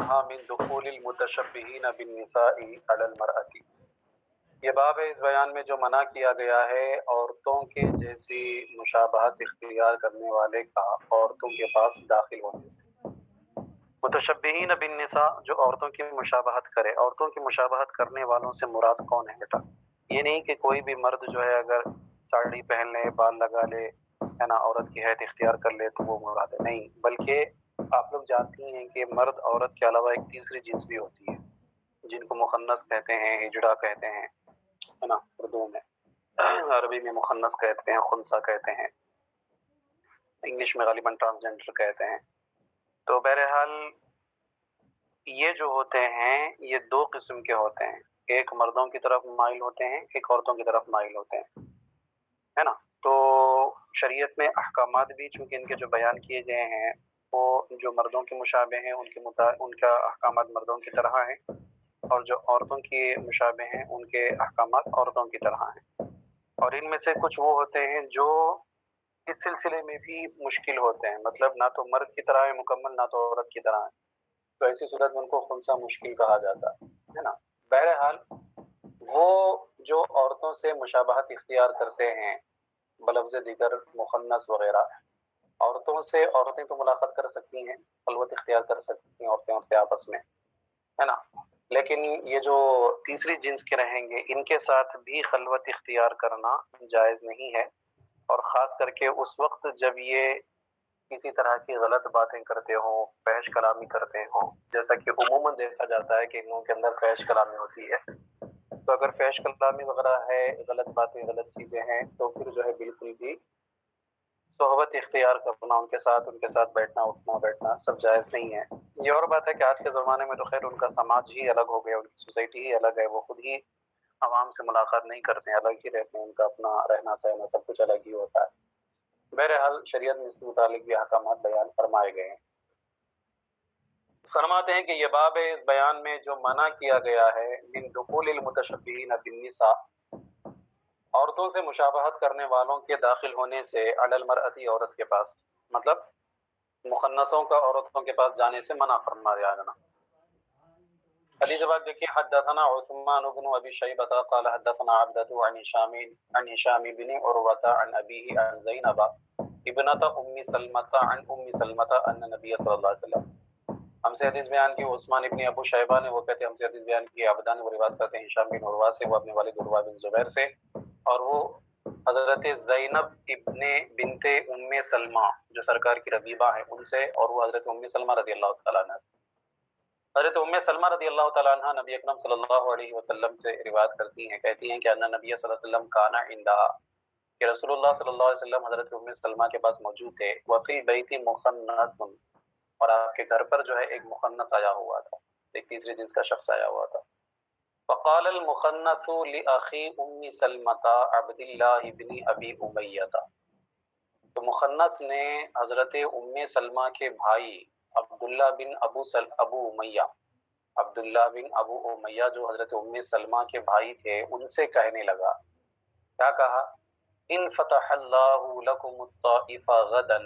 عنہا من دخول المتشبہین بالنساء علی المرأة۔ یہ باب ہے اس بیان میں جو منع کیا گیا ہے عورتوں کے جیسی مشابہت اختیار کرنے والے کا عورتوں کے پاس داخل ہونے سے۔ متشبہین بالنساء، جو عورتوں کی مشابہت کرے۔ عورتوں کی مشابہت کرنے والوں سے مراد کون ہے بیٹا؟ یہ نہیں کہ کوئی بھی مرد جو ہے اگر ساڑی پہن لے، بال لگا لے، ہے نا، عورت کی حیثیت اختیار کر لے تو وہ مراد ہے، نہیں، بلکہ آپ لوگ جانتی ہیں کہ مرد عورت کے علاوہ ایک تیسری جنس بھی ہوتی ہے جن کو مخنث کہتے ہیں، ہجڑا کہتے ہیں، ہے نا، اردو میں، عربی میں مخنث کہتے ہیں، خنثی کہتے ہیں، انگلش میں غالباً ٹرانسجنڈر کہتے ہیں۔ تو بہرحال یہ جو ہوتے ہیں یہ دو قسم کے ہوتے ہیں، ایک مردوں کی طرف مائل ہوتے ہیں، ایک عورتوں کی طرف مائل ہوتے ہیں، ہے نا۔ تو شریعت میں احکامات بھی چونکہ ان کے جو بیان کیے گئے ہیں وہ جو مردوں کے مشابہ ہیں ان کا احکامات مردوں کی طرح ہیں، اور جو عورتوں کی مشابہ ہیں ان کے احکامات عورتوں کی طرح ہیں، اور ان میں سے کچھ وہ ہوتے ہیں جو اس سلسلے میں بھی مشکل ہوتے ہیں، مطلب نہ تو مرد کی طرح ہے مکمل، نہ تو عورت کی طرح ہے، تو ایسی صورت میں ان کو خنثی مشکل کہا جاتا ہے نا۔ بہرحال وہ جو عورتوں سے مشابہت اختیار کرتے ہیں بلفظ دیگر مخنث وغیرہ، عورتوں سے عورتیں تو ملاقات کر سکتی ہیں، خلوت اختیار کر سکتی ہیں عورتیں آپس میں، ہے نا، لیکن یہ جو تیسری جنس کے رہیں گے ان کے ساتھ بھی خلوت اختیار کرنا جائز نہیں ہے، اور خاص کر کے اس وقت جب یہ کسی طرح کی غلط باتیں کرتے ہوں، فحش کلامی کرتے ہوں، جیسا کہ عموماً دیکھا جاتا ہے کہ ان لوگوں کے اندر فحش کلامی ہوتی ہے، تو اگر فحش کلامی وغیرہ ہے، غلط باتیں، غلط چیزیں ہیں، تو پھر جو ہے بالکل بھی صحبت اختیار کرنا، ان کے ساتھ بیٹھنا، اٹھنا بیٹھنا سب جائز نہیں ہے۔ یہ اور بات ہے کہ آج کے زمانے میں تو خیر ان کا سماج ہی الگ ہو گیا، ان کی سوسائٹی ہی الگ ہے، وہ خود ہی عوام سے ملاقات نہیں کرتے ہیں، الگ ہی رہتے ہیں، ان کا اپنا رہنا سہنا سب کچھ الگ ہی ہوتا ہے۔ بہرحال شریعت میں اس کے متعلق بھی احکامات بیان فرمائے گئے ہیں۔ فرماتے ہیں کہ یہ باب ہے اس بیان میں جو منع کیا گیا ہے من دخول المتشبہین بالنساء، عورتوں سے مشابہت کرنے والوں کے داخل ہونے سے، علی المرأتی، عورت کے پاس، مطلب مخنثوں کا عورتوں کے پاس جانے سے منع فرمایا جانا۔ حدیث بات دیکھیں، حدثنا عثمان بن ابی شیبہ قال حدثنا عبدۃ عن ہشام بن عروۃ عن ابیہ عن زینب ابنۃ ام سلمۃ عن ام سلمۃ ان نبی صلی اللہ علیہ وسلم، ہم سے حدیث بیان کی عثمان ابن ابو شیبہ نے، وہ کہتے ہیں ہم سے حدیث بیان کی عبدہ نے، وہ روایت کرتے ہیں ہشام بن عروہ سے، وہ اپنے والد عروہ بن زبیر سے، اور وہ حضرت زینب ابن بنت ام سلمہ جو سرکار کی ربیبہ ہیں ان سے، اور وہ حضرت ام سلمہ رضی اللہ تعالیٰ عنہ سے۔ حضرت ام سلمہ رضی اللہ تعالیٰ عنہ نبی اکرم صلی اللہ علیہ وسلم سے روایت کرتی ہیں، کہتی ہیں کہ ان نبی صلی اللہ علیہ وسلم کانا عندہا، کہ رسول اللہ صلی اللہ علیہ وسلم حضرت ام سلمہ کے پاس موجود تھے، وفی بیت مخنث، اور آپ کے گھر پر جو ہے ایک مخنث آیا ہوا تھا، ایک تیسری جنس کا شخص آیا ہوا تھا۔ فقال المخنث لاخی ام سلمۃ عبد اللہ بن ابی امیہ، تو مخنث نے حضرت ام سلمہ کے بھائی عبداللہ بن ابو امیہ، عبداللہ بن ابو امیہ جو حضرت ام سلمہ کے بھائی تھے، ان سے کہنے لگا، کیا کہا، ان فتح اللہ لکم الطائف غدا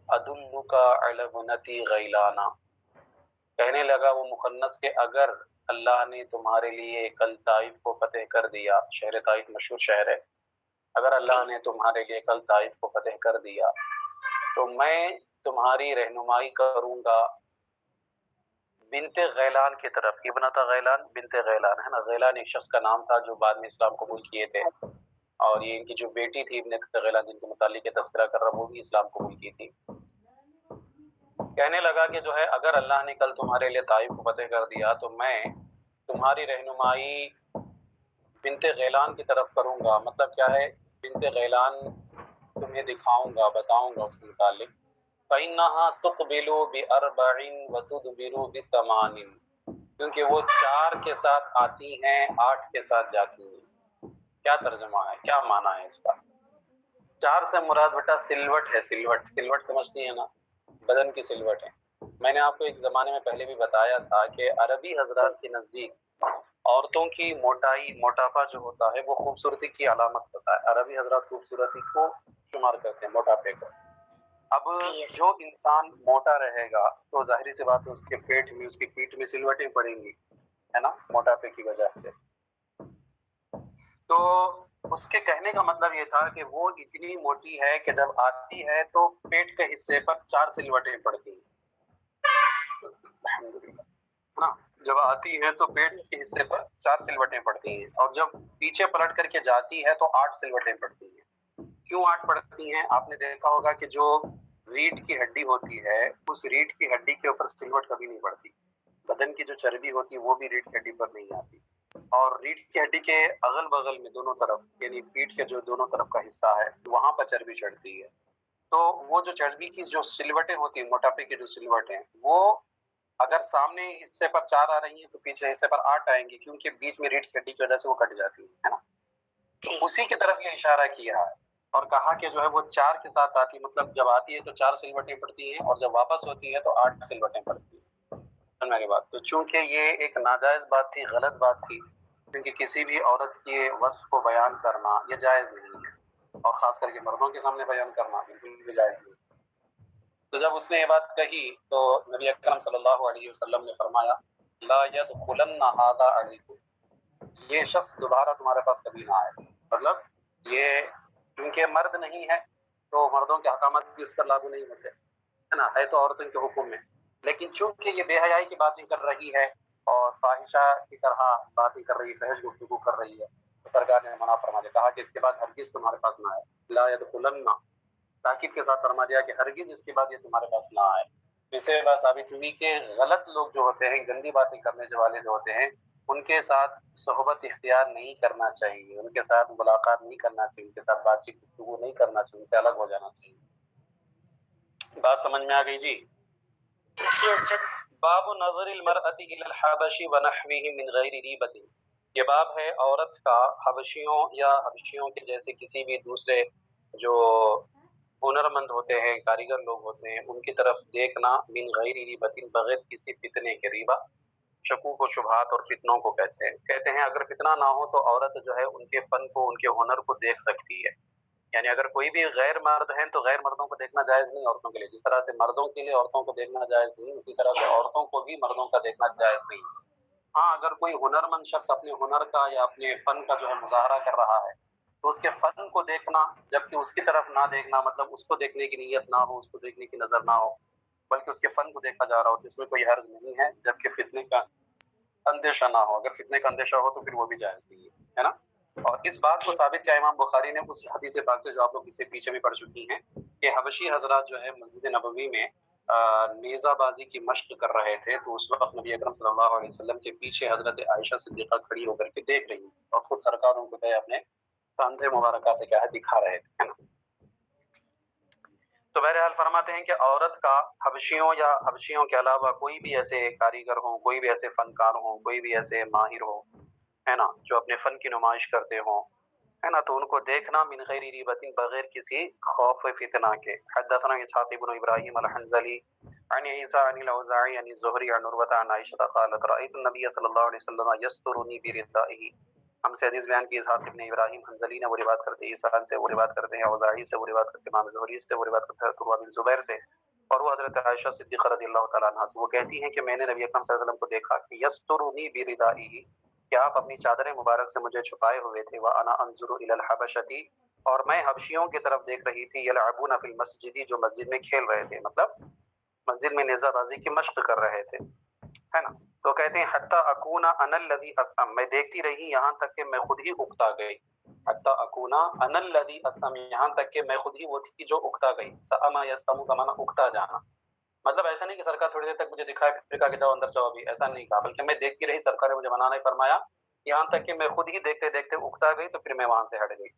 ادلک علی ابنتی غیلانا، کہنے لگا وہ مخنث کہ اگر اللہ نے تمہارے لیے کل طائف کو فتح کر دیا، شہر طائف مشہور شہر ہے، اگر اللہ نے تمہارے لیے کل طائف کو فتح کر دیا تو میں تمہاری رہنمائی کروں گا بنت غیلان کی طرف، ابنت غیلان، بنت غیلان، ہے نا، غیلان ایک شخص کا نام تھا جو بعد میں اسلام قبول کیے تھے، اور یہ ان کی جو بیٹی تھی ابنت غیلان جن کے متعلق یہ تذکرہ کر رہا وہ بھی اسلام قبول کی تھی۔ کہنے لگا کہ جو ہے اگر اللہ نے کل تمہارے لیے طائف کو فتح کر دیا تو میں تمہاری رہنمائی بنت غیلان کی طرف کروں گا، مطلب کیا ہے، بنت غیلان تمہیں دکھاؤں گا، بتاؤں گا اس کے متعلق، فَإِنَّهَا تُقْبِلُ بِأَرْبَعٍ وَتُدْبِرُ بِثَمَانٍ، کیونکہ وہ 4 کے ساتھ آتی ہیں، 8 کے ساتھ جاتی ہیں۔ کیا ترجمہ ہے، کیا معنی ہے اس کا؟ 4 سے مراد بیٹا سلوٹ ہے، سلوٹ، سلوٹ سمجھتی ہیں نا، بدن کی سلوٹ ہے۔ میں نے آپ کو ایک زمانے میں پہلے بھی بتایا تھا کہ عربی حضرات کے نزدیک عورتوں کی موٹائی، موٹاپا جو ہوتا ہے وہ خوبصورتی کی علامت ہوتا ہے، عربی حضرات خوبصورتی کو شمار کرتے ہیں، موٹاپے کو۔ اب جو انسان موٹا رہے گا تو ظاہری سی بات ہے اس کے پیٹ میں، اس کی پیٹھ میں سلوٹیں پڑیں گی، ہے نا، موٹاپے کی وجہ سے۔ تو اس کے کہنے کا مطلب یہ تھا کہ وہ اتنی موٹی ہے کہ جب آتی ہے تو پیٹ کے حصے پر 4 سلوٹیں پڑتی ہیں، نا، جب آتی ہے تو پیٹ کے حصے پر 4 سلوٹیں پڑتی ہیں، اور جب پیچھے پلٹ کر کے جاتی ہے تو 8 سلوٹیں پڑتی ہیں۔ کیوں 8 پڑتی ہیں؟ آپ نے دیکھا ہوگا کہ جو ریڑھ کی ہڈی ہوتی ہے اس ریڑھ کی ہڈی کے اوپر سلوٹ کبھی نہیں پڑتی، بدن کی جو چربی ہوتی ہے وہ بھی ریڑھ کی ہڈی پر نہیں آتی، اور ریڑھ کی ہڈی کے اغل بغل میں دونوں طرف، یعنی پیٹھ کے جو دونوں طرف کا حصہ ہے وہاں پر چربی چڑھتی ہے۔ تو وہ جو چربی کی جو سلوٹیں ہوتی ہیں، موٹاپے کی جو سلوٹیں، وہ اگر سامنے حصے پر 4 آ رہی ہیں تو پیچھے حصے پر 8 آئیں گی، کیونکہ بیچ میں ریڑھ کی ہڈی کی وجہ سے وہ کٹ جاتی ہے نا۔ تو اسی کی طرف یہ اشارہ کیا ہے اور کہا کہ جو ہے وہ 4 کے ساتھ آتی، مطلب جب آتی ہے تو 4 سلوٹیں پڑتی ہیں، اور جب واپس ہوتی ہے تو 8 سلوٹیں پڑتی ہیں۔ سمجھ گئے بات؟ تو چونکہ یہ ایک ناجائز بات تھی، غلط بات تھی، کیونکہ کسی بھی عورت کے وصف کو بیان کرنا یہ جائز نہیں ہے، اور خاص کر کے مردوں کے سامنے بیان کرنا بالکل بھی جائز نہیں۔ تو جب اس نے یہ بات کہی تو نبی اکرم صلی اللہ علیہ وسلم نے فرمایا لا يدخلن هذا علیکم، یہ شخص دوبارہ تمہارے پاس کبھی نہ آئے۔ مطلب یہ کیونکہ مرد نہیں ہے تو مردوں کے احکامات بھی اس پر لاگو نہیں ہوتے، ہے نا، ہے تو عورتوں کے حکم میں، لیکن چونکہ یہ بے حیائی کی باتیں کر رہی ہے اور فاحشہ کی طرح باتیں کر رہی ہے، فحش گفتگو کر رہی ہے، تو سرکار نے منع فرما دیا، کہا کہ اس کے بعد ہرگز تمہارے پاس نہ آئے، لا يدخلن، تاکید کے ساتھ فرما دیا کہ ہرگز اس کے بعد یہ تمہارے پاس نہ آئے۔ اس سے بات ثابت ہوئی کہ غلط لوگ جو ہوتے ہیں، گندی باتیں کرنے والے جو ہوتے ہیں، ان کے ساتھ صحبت اختیار نہیں کرنا چاہیے، ان کے ساتھ ملاقات نہیں کرنا چاہیے، ان کے ساتھ بات چیت گفتگو نہیں کرنا چاہیے، ان سے الگ ہو جانا چاہیے۔ بات سمجھ میں آ گئی جی؟ باب نظر المرأة الى الحبش ونحوه من غیر ریبت، یہ باب ہے عورت کا حبشیوں یا حبشیوں کے جیسے کسی بھی دوسرے جو ہنرمند ہوتے ہیں، کاریگر لوگ ہوتے ہیں، ان کی طرف دیکھنا، من غیر ریبت، بغیر کسی فتنے کے، ریبہ شکوک و شبہات اور فتنوں کو کہتے ہیں اگر فتنہ نہ ہو تو عورت جو ہے ان کے فن کو، ان کے ہنر کو دیکھ سکتی ہے، یعنی اگر کوئی بھی غیر مرد ہیں تو غیر مردوں کو دیکھنا جائز نہیں عورتوں کے لیے، جس طرح سے مردوں کے لیے عورتوں کو دیکھنا جائز نہیں، اسی طرح سے عورتوں کو بھی مردوں کا دیکھنا جائز نہیں۔ ہاں اگر کوئی ہنرمند شخص اپنے ہنر کا یا اپنے فن کا جو ہے مظاہرہ کر رہا ہے تو اس کے فن کو دیکھنا، جبکہ اس کی طرف نہ دیکھنا، مطلب اس کو دیکھنے کی نیت نہ ہو، اس کو دیکھنے کی نظر نہ ہو، بلکہ اس کے فن کو دیکھا جا رہا ہو، تو اس میں کوئی حرج نہیں ہے، جبکہ فتنے کا اندیشہ نہ ہو۔ اگر فتنے کا اندیشہ ہو تو پھر وہ بھی جائز نہیں ہے نا۔ اور اس بات کو ثابت کیا امام بخاری نے اس حدیث پاک سے جو آپ لوگ اس سے پیچھے بھی پڑھ چکی ہیں کہ حبشی حضرات جو ہے مسجد نبوی میں نیزہ بازی کی مشق کر رہے تھے، تو اس وقت نبی اکرم صلی اللہ علیہ وسلم کے پیچھے حضرت عائشہ صدیقہ کھڑی ہو کر کے دیکھ رہی ہیں، اور خود سرکار ان کو اپنے کاندھے مبارکہ سے کیا ہے دکھا رہے تھے، ہے نا۔ تو بہرحال فرماتے ہیں کہ عورت کا حبشیوں یا حبشیوں کے علاوہ کوئی بھی ایسے کاریگر ہوں، کوئی بھی ایسے فنکار ہوں، کوئی بھی ایسے ماہر ہو، ہے نا، جو اپنے فن کی نمائش کرتے ہوں، ہے نا، تو ان کو دیکھنا من غیر ریبت، بغیر کسی خوف فتنہ کے۔ حدثنا اسحاق بن ابراہیم الحنظلی عن عیسیٰ عن الاوزاعی عن الزہری عن عروۃ عن عائشہ قالت رأیت النبی صلی اللہ علیہ وسلم یسترنی بردائہ، ہم سے حدیث بیان کی اسحاق ابن ابراہیم حنظلی نے، وہ روایت کرتے ہیں عیسیٰ سے، وہ روایت کرتے ہیں اوزاعی سے، وہ روایت کرتے ہیں امام زہری سے، وہ روایت کرتے ہیں عروہ بن زبیر سے، اور وہ حضرت عائشہ صدیقہ رضی اللہ تعالیٰ عنہا سے، وہ کہتی ہیں کہ میں نے نبی اکرم صلی اللہ علیہ وسلم کو دیکھا کہ یسترنی بردائہ، کہ آپ اپنی چادر مبارک سے مجھے چھپائے ہوئے تھے، وانا انظر الی الحبشۃ، اور میں حبشیوں کی طرف دیکھ رہی تھی، یلعبون فی المسجد، جو مسجد میں کھیل رہے تھے، مطلب مسجد میں نیزہ بازی کی مشق کر رہے تھے، ہے نا۔ تو کہتے ہیں حتی اکون انا الذی اسم، میں دیکھتی رہی یہاں تک کہ میں خود ہی اکتا گئی، حتی اکون انا الذی اسم، یہاں تک کہ میں خود ہی وہ تھی جو اکتا گئی، سأما یسم کا معنی اکتا جانا، مطلب ایسا نہیں کہ سرکار تھوڑی دیر تک مجھے دکھائے پھر کہا کہ جاؤ اندر جاؤ، ابھی ایسا نہیں کہا، بلکہ میں دیکھتی رہی، سرکار نے مجھے منع نہیں فرمایا، یہاں تک کہ میں خود ہی دیکھتے دیکھتے اکتا گئی، تو پھر میں وہاں سے ہٹ گئی۔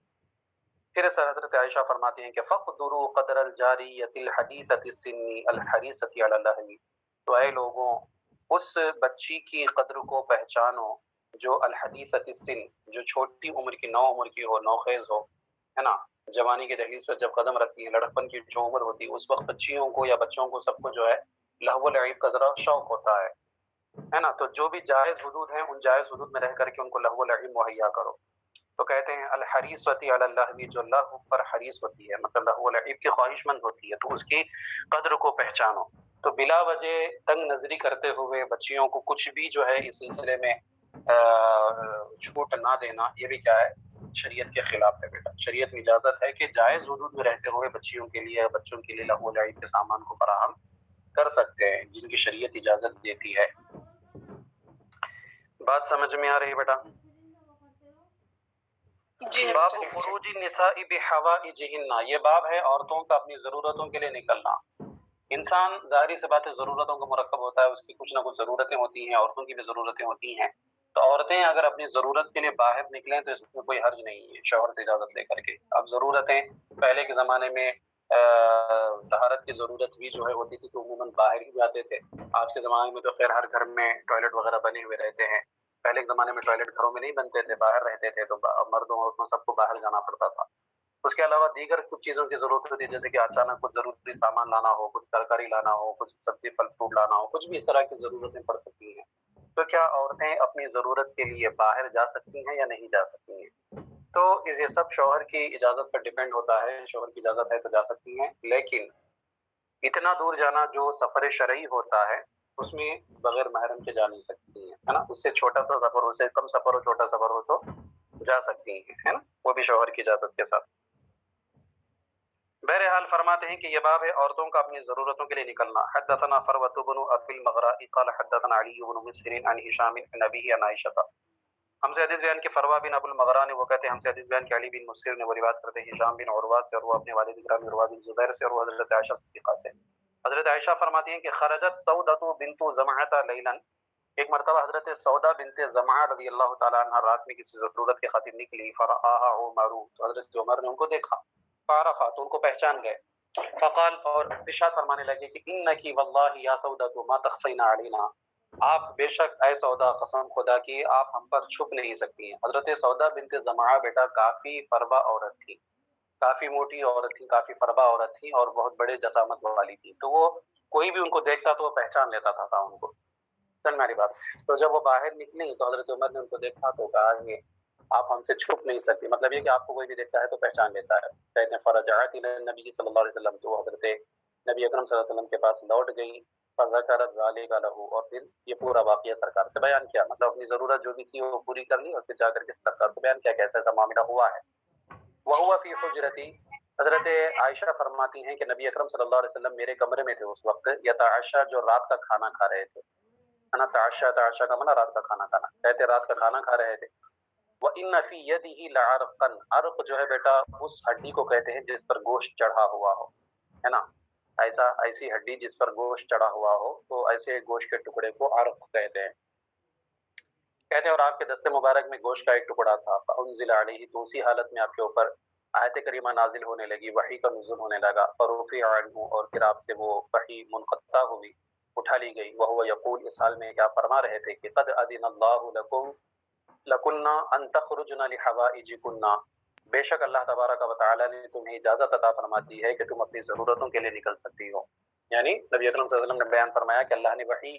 پھر حضرت عائشہ فرماتی ہیں کہ فقدروا قدر الجاریۃ الحدیثۃ السن الحریصۃ علی اللہو، تو اے لوگوں اس بچی کی قدر کو پہچانو جو الحدیثۃ السن، جو چھوٹی عمر کی، نو عمر کی ہو، نوخیز ہو، ہے نا، جوانی کے دہلیز پر جب قدم رکھتی ہے، لڑکپن کی جو عمر ہوتی ہے، اس وقت بچیوں کو یا بچوں کو سب کو جو ہے لہو و لعب کا ذرا شوق ہوتا ہے نا، تو جو بھی جائز حدود ہیں ان جائز حدود میں رہ کر کے ان کو لہو و لعب مہیا کرو۔ تو کہتے ہیں الحریصۃ علی اللہ، جو اللہ پر حریص ہوتی ہے، مطلب اللہ لعب کی خواہش مند ہوتی ہے، تو اس کی قدر کو پہچانو۔ تو بلا وجہ تنگ نظری کرتے ہوئے بچیوں کو کچھ بھی جو ہے اس سلسلے میں چھوٹ نہ دینا، یہ بھی کیا ہے، شریعت کے خلاف ہے بیٹا۔ شریعت میں اجازت ہے کہ جائز حدود میں رہتے ہوئے بچیوں کے لیے، بچوں کے لیے لہو و لعب کے سامان کو فراہم کر سکتے ہیں جن کی شریعت اجازت دیتی ہے۔ بات سمجھ میں آ رہی ہے بیٹا؟ باب خروج النساء بحوائجہن، یہ باب ہے عورتوں کا اپنی ضرورتوں کے لیے نکلنا۔ انسان ظاہری سے بات ہے ضرورتوں کا مرکب ہوتا ہے، اس کی کچھ نہ کچھ ضرورتیں ہوتی ہیں، عورتوں کی بھی ضرورتیں ہوتی ہیں۔ تو عورتیں اگر اپنی ضرورت کے لیے باہر نکلیں تو اس میں کوئی حرج نہیں ہے شوہر سے اجازت لے کر کے۔ اب ضرورتیں پہلے کے زمانے میں طہارت کی ضرورت بھی جو ہے ہوتی تھی تو عموماً باہر ہی جاتے تھے۔ آج کے زمانے میں تو خیر ہر گھر میں ٹوائلٹ وغیرہ بنے ہوئے رہتے ہیں۔ پہلے کے زمانے میں ٹوائلٹ گھروں میں نہیں بنتے تھے، باہر رہتے تھے، تو مردوں عورتوں سب کو باہر جانا پڑتا تھا۔ اس کے علاوہ دیگر کچھ چیزوں کی ضرورت ہوتی ہے، جیسے کہ اچانک کچھ ضروری سامان لانا ہو، کچھ ترکاری لانا ہو، کچھ سبزی پھل فروٹ لانا ہو، کچھ بھی اس طرح کی ضرورتیں پڑ سکتی ہیں۔ تو کیا عورتیں اپنی ضرورت کے لیے باہر جا سکتی ہیں یا نہیں جا سکتی ہیں؟ تو یہ سب شوہر کی اجازت پر ڈیپینڈ ہوتا ہے۔ شوہر کی اجازت ہے تو جا سکتی ہیں، لیکن اتنا دور جانا جو سفر شرعی ہوتا ہے اس میں بغیر محرم کے جا نہیں سکتی ہیں، ہے نا۔ اس سے چھوٹا سا سفر ہو، اس سے کم سفر ہو، چھوٹا سفر ہو تو جا سکتی ہیں، ہے نا، وہ بھی شوہر کی اجازت کے ساتھ۔ بہرحال فرماتے ہیں کہ یہ باب ہے عورتوں کا اپنی ضرورتوں کے لیے نکلنا۔ حدثنا فروۃ بن ابی المغراء قال حدثنا علی بن مسہر عن ہشام عن ابیہ عن عائشہ۔ ہم سے حدیث بیان کے فروا بن ابو المغراء نے، وہ کہتے ہیں ہم سے حدیث بیان کے علی بن مسہر نے، وہ روایت کرتے ہیں ہشام بن عروہ سے، اور وہ اپنے والد گرامی عروہ بن زبیر سے، اور وہ حضرت عائشہ صدیقہ سے۔ حضرت عائشہ فرماتی ہیں کہ خرجت سودۃ بنت زمعہ لیلا، ایک مرتبہ حضرت سودا بنت زمعہ رضی اللہ تعالی عنہ رات میں کسی ضرورت کے خاطر نکلی، فرآہا عمر، تو حضرت عمر نے ان کو دیکھا، فعرفا، تو ان کو پہچان گئے، فقال، اور ارشاد فرمانے لگے کہ انکی واللہ یا سودۃ ما تخفین علینا، آپ بے شک اے سودا، قسم خدا کی آپ ہم پر چھپ نہیں سکتی ہیں۔ حضرت سودا بنت زمعہ بیٹا کافی فربا عورت تھی، کافی موٹی عورت تھی، کافی فربا عورت تھی، اور بہت بڑے جسامت والی تھی، تو وہ کوئی بھی ان کو دیکھتا تو وہ پہچان لیتا تھا ان کو۔ سن میری بات؟ تو جب وہ باہر نکلی تو حضرت عمر نے ان کو دیکھا تو کہا کہ آپ ہم سے چھپ نہیں سکتی، مطلب یہ کہ آپ کو کوئی بھی دیکھتا ہے تو پہچان لیتا ہے۔ کہتے ہیں فرجعت الی النبی صلی اللہ علیہ وسلم، تو حضرت نبی اکرم صلی اللہ علیہ وسلم کے پاس لوٹ گئی، فذکرت ذلک لہ، اور پھر یہ پورا واقعہ سرکار سے بیان کیا، مطلب اپنی ضرورت جو بھی تھی وہ پوری کر لی، اور پھر جا کر کے سرکار کو بیان کیا کہ ایسا ایسا معاملہ ہوا ہے۔ وہو فی حجرتی، حضرت عائشہ فرماتی ہیں کہ نبی اکرم صلی اللہ علیہ وسلم میرے کمرے میں تھے اس وقت، یتعشا، جو رات کا کھانا کھا رہے تھے، ہے نا، تعشا، تعشا کا معنی رات کا کھانا کھانا، کہتے رات کا کھانا کھا رہے تھے۔ وَإِنَّ فِي يَدِهِ لَعَرْقًا، عرق جو ہے بیٹا اس ہڈی کو کہتے ہیں جس پر گوشت چڑھا ہوا ہو، ہے نا، ایسی ہڈی جس پر گوشت چڑھا ہوا ہو، تو ایسے گوشت کے ٹکڑے کو عرق کہتے ہیں۔ کہتے ہیں اور آپ کے دست مبارک میں گوشت کا ایک ٹکڑا تھا، فَأُنزِلَ عَلَيْهِ، تو اسی حالت میں آپ کے اوپر آیت کریمہ نازل ہونے لگی، وحی کا نزول ہونے لگا، فَرُفِعَ عَنْهُ، اور پھر آپ سے وہ وحی منقطع ہوئی، اٹھا لی گئی، وَهُوَ يَقُولُ، اس حال میں کیا فرما رہے تھے کہ قَدْ أَذِنَ اللَّهُ لَكُنَّا أَن تَخْرُجْنَ لِحَوَائِجِكُنَّ، بے شک اللہ تبارک و تعالی نے تمہیں اجازت عطا فرما دی ہے کہ تم اپنی ضرورتوں کے لیے نکل سکتی ہو۔ یعنی نبی اکرم صلی اللہ علیہ وسلم نے بیان فرمایا کہ اللہ نے وحی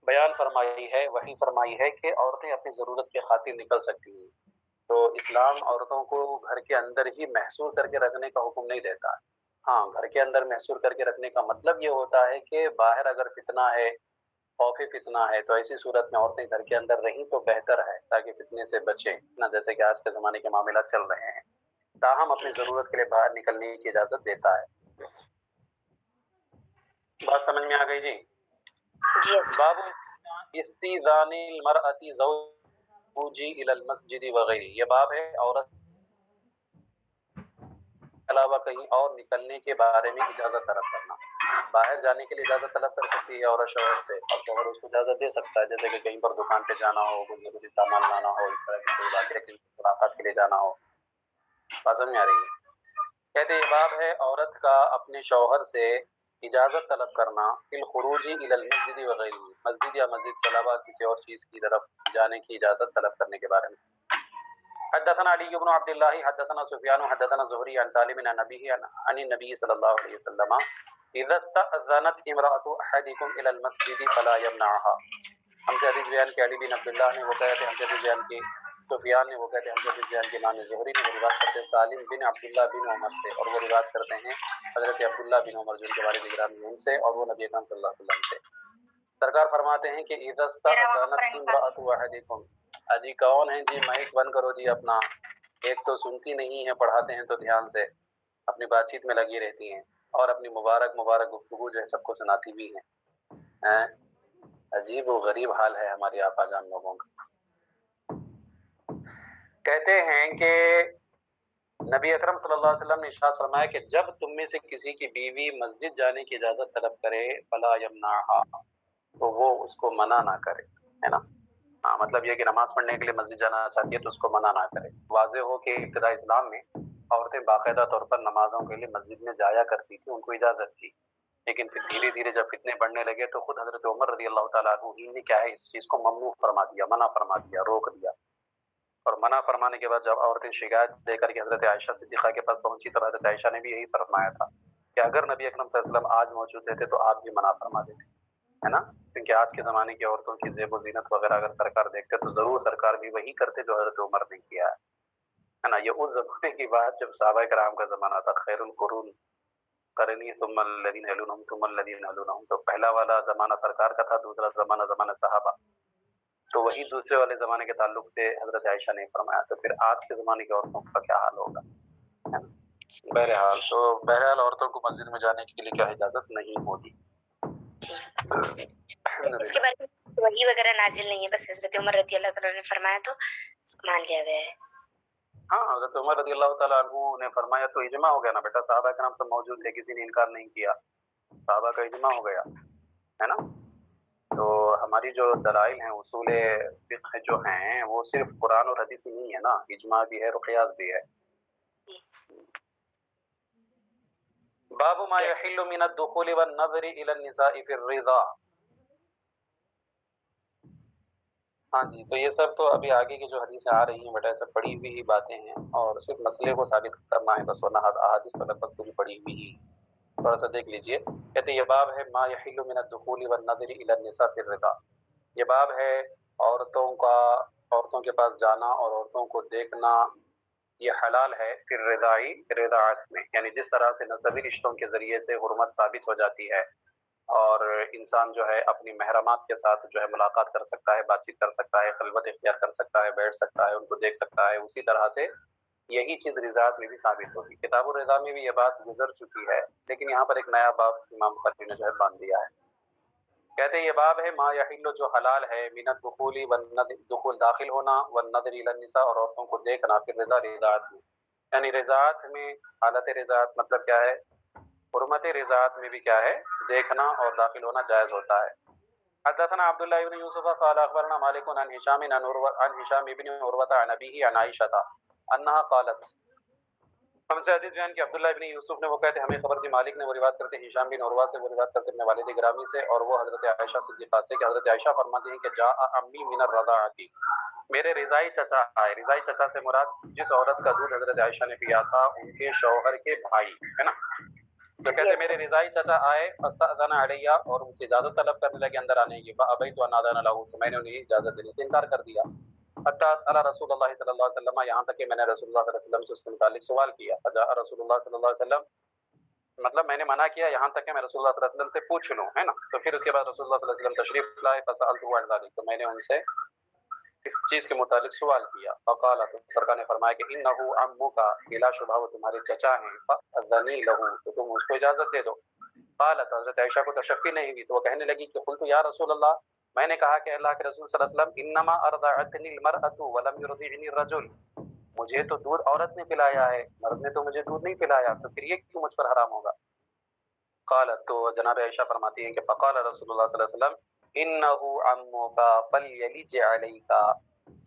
بیان فرمائی ہے، وحی فرمائی ہے کہ عورتیں اپنی ضرورت کی خاطر نکل سکتی ہیں۔ تو اسلام عورتوں کو گھر کے اندر ہی محصور کر کے رکھنے کا حکم نہیں دیتا۔ ہاں، گھر کے اندر محصور کر کے رکھنے کا مطلب یہ ہوتا ہے کہ باہر اگر فتنہ ہے، خوف فتنہ ہے، تو ایسی صورت میں عورتیں گھر کے اندر رہیں تو بہتر ہے تاکہ فتنے سے بچیں نہ، جیسے کہ آج کے زمانے کے معاملات چل رہے ہیں۔ تاہم اپنی ضرورت کے لیے باہر نکلنے کی اجازت دیتا ہے۔ بات سمجھ میں آ گئی جی؟ باب استئذان المرأة زوجی الی المسجد وغیرہ، یہ باب ہے عورت کے علاوہ کہیں اور نکلنے کے بارے میں اجازت طلب کرنا۔ باہر جانے کے لیے اجازت طلب کر سکتی ہے عورت شوہر سے، اور شوہر اس کو اجازت دے سکتا ہے، جیسے کہ کہیں پر دکان پہ جانا ہو، کوئی ضروری سامان لانا ہو، اس طرح کی کوئی بات ہے، ملاقات کے لیے جانا ہو۔ بات سمجھ میں آ رہی ہے؟ کہتے یہ باب ہے عورت کا اپنے شوہر سے اجازت طلب کرنا، فی الخروج الی المسجد وغیرہ، مسجد یا مسجد کے علاوہ کسی اور چیز کی طرف جانے کی اجازت طلب کرنے کے بارے میں۔ حدثنا علی بن عبد اللہ حدثنا سفیان حدثنا زہری عن سالم عن نبیہ عن النبی صلی اللہ علیہ وسلم اذا استأذنت امرأة احدکم الی المسجد فلا یمنعها۔ ہم سے حدیث بیان کی علی بن عبداللہ نے، وہ کہتے ہیں ہم سے حدیث بیان کی سفیان نے وہ کہتے ہیں حمزہ بن زیاد کے امام زہری نے وہ روایت کرتے ہیں سالم بن عبداللہ بن عمر سے، اور وہ روایت کرتے ہیں حضرت عبداللہ بن عمر جن کے والد گرامی ان سے، اور وہ نبی اکرم صلی اللہ علیہ وسلم سے۔ سرکار فرماتے ہیں کہ اذا استأذنت امرأة احدکم، اجی کون ہیں جی، مائک بند کرو جی اپنا، ایک تو سنتی نہیں ہے، پڑھاتے ہیں تو دھیان سے اپنی بات چیت میں لگی رہتی ہیں، اور اپنی مبارک گفتگو جو ہے سب کو سناتی بھی ہیں۔ عجیب و غریب حال ہے ہماری آپا جان لوگوں کا۔ کہتے ہیں کہ نبی اکرم صلی اللہ علیہ وسلم نے ارشاد فرمایا کہ جب تم میں سے کسی کی بیوی مسجد جانے کی اجازت طلب کرے فلا یمنعها، تو وہ اس کو منع نہ کرے، ہے نا۔ ہاں، مطلب یہ کہ نماز پڑھنے کے لیے مسجد جانا چاہتی ہے تو اس کو منع نہ کرے۔ واضح ہو کہ ابتدا اسلام میں عورتیں باقاعدہ طور پر نمازوں کے لیے مسجد میں جایا کرتی تھی، ان کو اجازت تھی، لیکن پھر دھیرے دھیرے جب فتنے بڑھنے لگے تو خود حضرت عمر رضی اللہ تعالیٰ عنہ نے کیا ہے اس چیز کو ممنوع فرما دیا، منع فرما دیا، روک دیا۔ اور منع فرمانے کے بعد جب عورتیں شکایت دے کر کے حضرت عائشہ صدیقہ کے پاس پہنچی تو حضرت عائشہ نے بھی یہی فرمایا تھا کہ اگر نبی اکرم صلی اللہ علیہ وسلم آج موجود رہتے تو آپ بھی منع فرما دیتے، ہے نا، کیونکہ آج کے زمانے کی عورتوں کی زیب و زینت وغیرہ اگر سرکار دیکھتے تو ضرور سرکار بھی وہی کرتے جو حضرت عمر نے کیا ہے نا۔ یہ اس زمانے کی بات جب صحابہ کرام کا زمانہ تھا، خیر القرون قرنی ثم الذین یلونہم ثم الذین یلونہم، تو پہلا والا زمانہ سرکار کا تھا، دوسرا زمانہ صحابہ، تو وہی دوسرے والے زمانے کے تعلق سے حضرت عائشہ نے فرمایا، تو پھر آج کے زمانے کی عورتوں کا کیا حال ہوگا، ہے نا۔ بہرحال عورتوں کو مسجد میں جانے کے لیے کیا اجازت نہیں ہوتی۔ اس کے بارے میں وحی وغیرہ نازل نہیں ہے، بس حضرت عمر رضی اللہ تعالیٰ نے فرمایا تو مان لیا گیا ہے۔ ہاں، حضرت عمر رضی اللہ تعالیٰ عنہ نے فرمایا تو اجماع ہو گیا نا بیٹا، صحابہ کرام سب موجود تھے، کسی نے انکار نہیں کیا، صحابہ کا اجماع ہو گیا ہے نا۔ تو ہماری جو دلائل ہیں، اصول فقہ جو ہیں، وہ صرف قرآن اور حدیث ہی نہیں ہے نا، اجماع بھی ہے اور قیاس بھی ہے۔ باب ما یحل من الدخول والنظر الى النساء فی الرضا۔ ہاں جی، تو یہ سب تو ابھی آگے کی جو حدیثیں آ رہی ہیں بیٹا سب پڑھی ہوئی ہی باتیں ہیں، اور صرف مسئلے کو ثابت کرنا ہے بس، ورنہ احادیث تو لگ بھگ پوری پڑھی ہوئی ہی۔ تھوڑا سا دیکھ لیجئے، کہتے ہیں یہ باب ہے ما یحل من الدخول والنظر الى النساء فی الرضا، یہ باب ہے عورتوں کے پاس جانا اور عورتوں کو دیکھنا یہ حلال ہے پھر رضائی رضاعت میں، یعنی جس طرح سے نسبی رشتوں کے ذریعے سے حرمت ثابت ہو جاتی ہے اور انسان جو ہے اپنی محرمات کے ساتھ جو ہے ملاقات کر سکتا ہے، بات چیت کر سکتا ہے، خلوت اختیار کر سکتا ہے، بیٹھ سکتا ہے، ان کو دیکھ سکتا ہے، اسی طرح سے یہی چیز رضاعت میں بھی ثابت ہوگی۔ کتاب الرضا میں بھی یہ بات گزر چکی ہے، لیکن یہاں پر ایک نیا باب امام بخاری نے جو ہے باندھ دیا ہے۔ کہتے ہیں یہ باب ہے ما یحل جو حلال ہے من الدخول دخول داخل ہونا والنظر الی النساء اور عورتوں کو دیکھنا پھر رضا رضاعت میں، یعنی رضاعت میں حالت رضاعت مطلب کیا ہے، حرمت رضاعت میں بھی کیا ہے دیکھنا اور داخل ہونا جائز ہوتا ہے۔ حدثنا عبداللہ بن یوسف قال اخبرنا مالک عن هشام عن هشام بن عروة عن ابيه عن عائشة انها قالت، ہم سے حدیث بیان کہ عبداللہ ابن یوسف نے وہ کہتے ہمیں خبر دی، مالک نے وہ روایت کرتے ہیں ہشام بن عروہ سے وہ روایت کرتے اپنے والد گرامی سے، اور وہ حضرت عائشہ صدیقہ سے کہ حضرت عائشہ فرماتی ہیں کہ جاء امی من الرضاعتی، میرے رضائی چچا آئے۔ رضائی چچا سے مراد جس عورت کا دودھ حضرت عائشہ نے پیا تھا ان کے شوہر کے بھائی، ہے نا۔ تو کہتے میرے رضائی چچا آئے فاستأذن علیہ، اور ان سے اجازت طلب کرنے لگے اندر آنے کی، فابیت ان اذن له، تو میں نے انہیں اجازت دینے سے انکار کر دیا۔ حتی اسأل رسول اللہ صلی اللہ علیہ وسلم، یہاں تک کہ میں نے رسول اللہ صلی اللہ علیہ وسلم سے اس کے متعلق سوال کیا، فجاء رسول اللہ صلی اللہ علیہ وسلم، مطلب میں نے منع کیا یہاں تک کہ میں رسول اللہ صلی اللہ علیہ وسلم سے پوچھ لوں، ہے نا۔ تو پھر اس کے بعد رسول اللہ صلی اللہ علیہ وسلم تشریف لائے، فسألته عن ذلك، تو میں نے ان سے اس چیز کے متعلق سوال کیا، فقال، تو سرکار نے فرمایا کہ انه عمک، بلا شبہ وہ تمہارے چچا ہیں، فأذنی له، تو تم اس کو اجازت دے دو۔ قالت، حضرت عائشہ کو تشفی نہیں ہوئی تو وہ کہنے لگی کہ قلت یا رسول اللہ، میں نے کہا کہ اللہ کے رسول صلی اللہ علیہ وسلم، انما ارضعتنی المرأة ولم يرضعني الرجل، مجھے تو دودھ عورت نے پلایا ہے، مرد نے تو مجھے دودھ نہیں پلایا، تو پھر یہ کیوں مجھ پر حرام ہوگا۔ قالت، تو جناب عائشہ فرماتی ہیں کہ فقال رسول اللہ صلی اللہ علیہ وسلم انه عمک فلیلج علیک،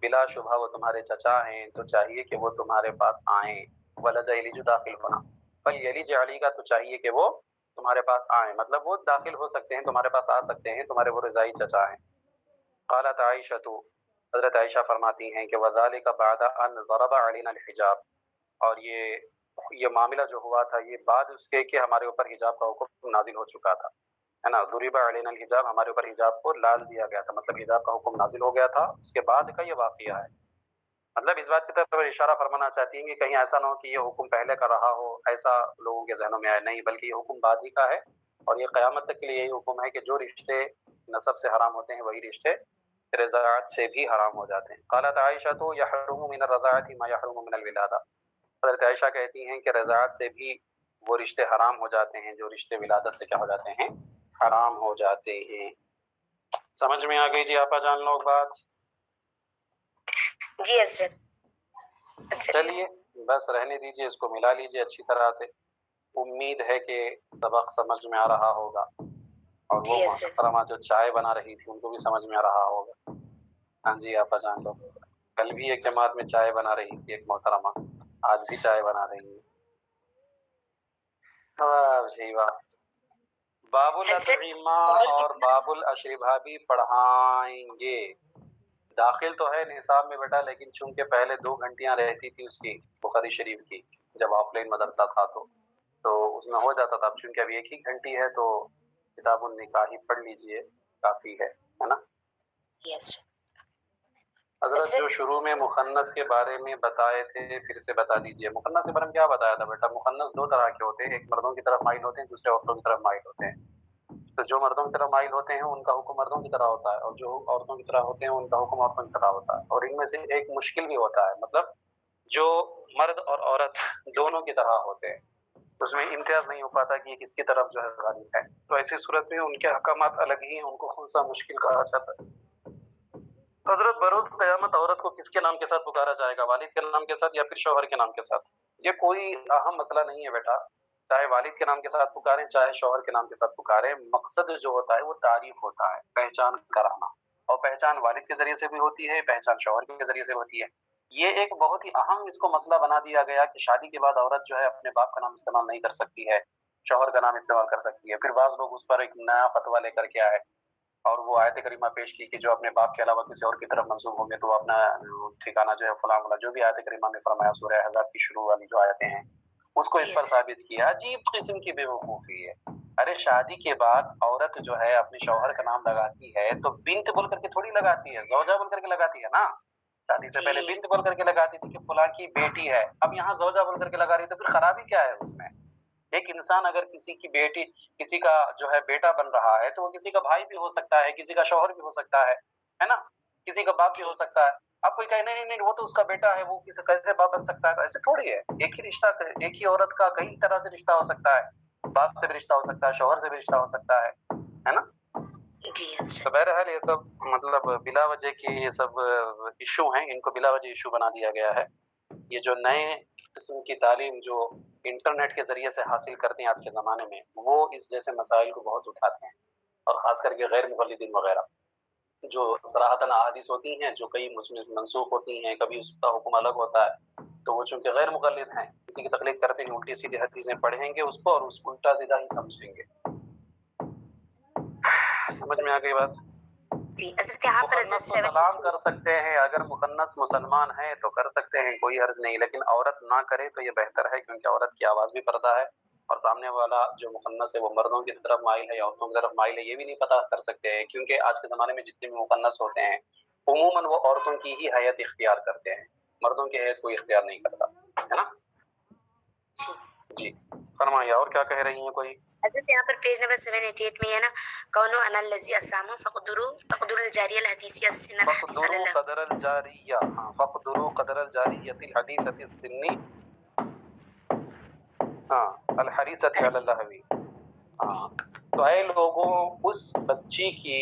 بلا شبہ وہ تمہارے چچا ہیں تو چاہیے کہ وہ تمہارے پاس آئیں، ولد یلج داخل ہونا، فلیلج علیک تو چاہیے کہ وہ تمہارے پاس آئیں، مطلب وہ داخل ہو سکتے ہیں، تمہارے پاس آ سکتے ہیں، تمہارے وہ رضائی چچا ہیں۔ قالت عائشہ، حضرت عائشہ فرماتی ہیں کہ وذالک بعد ان ضرب علینا الحجاب، اور یہ معاملہ جو ہوا تھا یہ بعد اس کے کہ ہمارے اوپر حجاب کا حکم نازل ہو چکا تھا، ہے نا۔ ضرب علینا الحجاب، ہمارے اوپر حجاب کو لال دیا گیا تھا، مطلب حجاب کا حکم نازل ہو گیا تھا، اس کے بعد کا یہ واقعہ ہے۔ مطلب اس بات کی طرف اشارہ فرمانا چاہتی ہیں کہ کہیں ایسا نہ ہو کہ یہ حکم پہلے کا رہا ہو، ایسا لوگوں کے ذہنوں میں آئے، نہیں، بلکہ یہ حکم بعد ہی کا ہے، اور یہ قیامت تک کے لیے یہی حکم ہے کہ جو رشتے نسب سے حرام ہوتے ہیں وہی رشتے رضاعت سے بھی حرام ہو جاتے ہیں۔ قالت عائشہ تو یحرم من الرضاعت ما یحرم من الولادہ، حضرت عائشہ کہتی ہیں کہ رضاعت سے بھی وہ رشتے حرام ہو جاتے ہیں جو رشتے ولادت سے کیا ہو جاتے ہیں، حرام ہو جاتے ہیں۔ سمجھ میں آ گئی جی آپا جان لوگ بات؟ جی حضرت۔ چلیے بس رہنے دیجیے، اس کو ملا لیجیے اچھی طرح سے، امید ہے کہ سبق سمجھ میں آ رہا ہوگا، اور وہ محترمہ جو چائے بنا رہی تھی ان کو بھی سمجھ میں آ رہا ہوگا۔ ہاں جی آپا جان لوگ، کل بھی ایک جماعت میں چائے بنا رہی تھی ایک محترمہ، آج بھی چائے بنا رہی ہے۔ واہ جی واہ۔ باب الاطعمہ اور باب الاشربہ بھی پڑھائیں گے۔ داخل تو ہے نصاب میں بیٹا، لیکن چونکہ پہلے 2 گھنٹیاں رہتی تھی اس کی بخاری شریف کی، جب آف لائن مدرسہ تھا تو اس میں ہو جاتا تھا، اب چونکہ اب 1 ہی گھنٹی ہے تو کتاب النکاح ہی پڑھ لیجئے، کافی ہے نا۔ حضرت جو شروع میں مخنث کے بارے میں بتائے تھے پھر سے بتا دیجئے۔ مخنث کے بارے میں کیا بتایا تھا بیٹا؟ مخنث 2 طرح کے ہوتے ہیں، ایک مردوں کی طرف مائل ہوتے ہیں، دوسرے عورتوں کی طرف مائل ہوتے ہیں۔ تو جو مردوں کی طرف مائل ہوتے ہیں ان کا حکم مردوں کی طرح ہوتا ہے، اور جو عورتوں کی طرح ہوتے ہیں ان کا حکم عورتوں کی طرح ہوتا ہے، اور ان میں سے ایک مشکل بھی ہوتا ہے، مطلب جو مرد اور عورت دونوں کی طرح ہوتے ہیں، اس میں امتیاز نہیں ہو پاتا کہ یہ کس کی طرف جو ہے غالب ہے، تو ایسی صورت میں ان کے احکامات الگ ہی ہیں، ان کو خود سا مشکل کہا جاتا ہے۔ حضرت بروز قیامت عورت کو کس کے نام کے ساتھ پکارا جائے گا؟ والد کے نام کے ساتھ یا پھر شوہر کے نام کے ساتھ؟ یہ کوئی اہم مسئلہ نہیں ہے بیٹا، چاہے والد کے نام کے ساتھ پکاریں چاہے شوہر کے نام کے ساتھ پکاریں، مقصد جو ہوتا ہے وہ تعریف ہوتا ہے، پہچان کرانا، اور پہچان والد کے ذریعے سے بھی ہوتی ہے، پہچان شوہر کے ذریعے سے ہوتی ہے۔ یہ ایک بہت ہی اہم اس کو مسئلہ بنا دیا گیا کہ شادی کے بعد عورت جو ہے اپنے باپ کا نام استعمال نہیں کر سکتی ہے، شوہر کا نام استعمال کر سکتی ہے۔ پھر بعض لوگ اس پر ایک نیا فتویٰ لے کر کے آئے اور وہ آیت کریمہ پیش کی کہ جو اپنے باپ کے علاوہ کسی اور کی طرف منسوب ہوں گے تو وہ اپنا ٹھکانہ جو ہے فلاں فلاں، جو بھی آیت کریمہ نے فرمایا سورہ احزاب کی شروع والی جو آیتیں ہیں اس کو اس پر ثابت کیا۔ عجیب قسم کی بے وقوفی ہے۔ ارے شادی کے بعد عورت جو ہے اپنے شوہر کا نام لگاتی ہے تو بنت بول کر کے تھوڑی لگاتی ہے، زوجہ بول کر کے لگاتی ہے نا۔ شادی سے پہلے بنت بول کر کے لگاتی تھی کہ فلاں کی بیٹی ہے، اب یہاں زوجہ بول کر کے لگا رہی ہے، تو پھر خرابی کیا ہے اس میں؟ ایک انسان اگر کسی کی بیٹی، کسی کا جو ہے بیٹا بن رہا ہے تو وہ کسی کا بھائی بھی ہو سکتا ہے، کسی کا شوہر بھی ہو سکتا ہے نا، کسی کا باپ بھی ہو سکتا ہے۔ اب کوئی کہے نہیں نہیں وہ تو اس کا بیٹا ہے، وہ کسی کیسے باپ بن سکتا ہے؟ تو ایسے تھوڑی ہے، ایک ہی رشتہ، ایک ہی عورت کا کئی طرح سے رشتہ ہو سکتا ہے، باپ سے بھی رشتہ ہو سکتا ہے، شوہر سے بھی رشتہ ہو سکتا ہے نا۔ تو بہرحال یہ سب مطلب بلا وجہ کے یہ سب ایشو ہیں، ان کو بلا وجہ ایشو بنا دیا گیا ہے۔ یہ جو نئے قسم کی تعلیم جو انٹرنیٹ کے ذریعے سے حاصل کرتے ہیں آج کے زمانے میں، وہ اس جیسے مسائل کو بہت اٹھاتے ہیں، اور خاص کر کے غیر مقلدین وغیرہ جو صراحتاً احادیث ہوتی ہیں جو کئی منسوخ ہوتی ہیں، کبھی اس کا حکم الگ ہوتا ہے، تو وہ چونکہ غیر مقلد ہیں کسی کی تقلید کرتے ہیں، الٹی سیدھی حدیثیں پڑھیں گے اس کو اور اس کو الٹا سیدھا ہی سمجھیں گے۔ سمجھ میں آ گئی بات؟ مخنث کو سلام کر سکتے ہیں، اگر مخنث مسلمان ہے تو کر سکتے ہیں، کوئی حرج نہیں، لیکن عورت نہ کرے تو یہ بہتر ہے، کیونکہ عورت کی آواز بھی پردہ ہے، اور سامنے والا جو مخنث ہے وہ مردوں کی طرف مائل ہے یا عورتوں کی طرف مائل ہے یہ بھی نہیں پتہ کر سکتے ہیں، کیونکہ آج کے زمانے میں جتنے بھی مخنث ہوتے ہیں عموماً وہ عورتوں کی ہی حیت اختیار کرتے ہیں، مردوں کی حیت کوئی اختیار نہیں کرتا ہے نا۔ جی فرمائیے، اور کیا کہہ رہی ہیں کوئی؟ حضرت یہاں پر پیج نمبر 788 میں ہے نا، کونو انا الذی اسامو فقدروا الجاریہ الحدیثیہ السن الحدیث صلی اللہ قدر الجاریہ، فقدروا قدر الجاریہ الحدیثۃ السن الحریصۃ علی اللہو۔ تو اے لوگوں اس بچی کی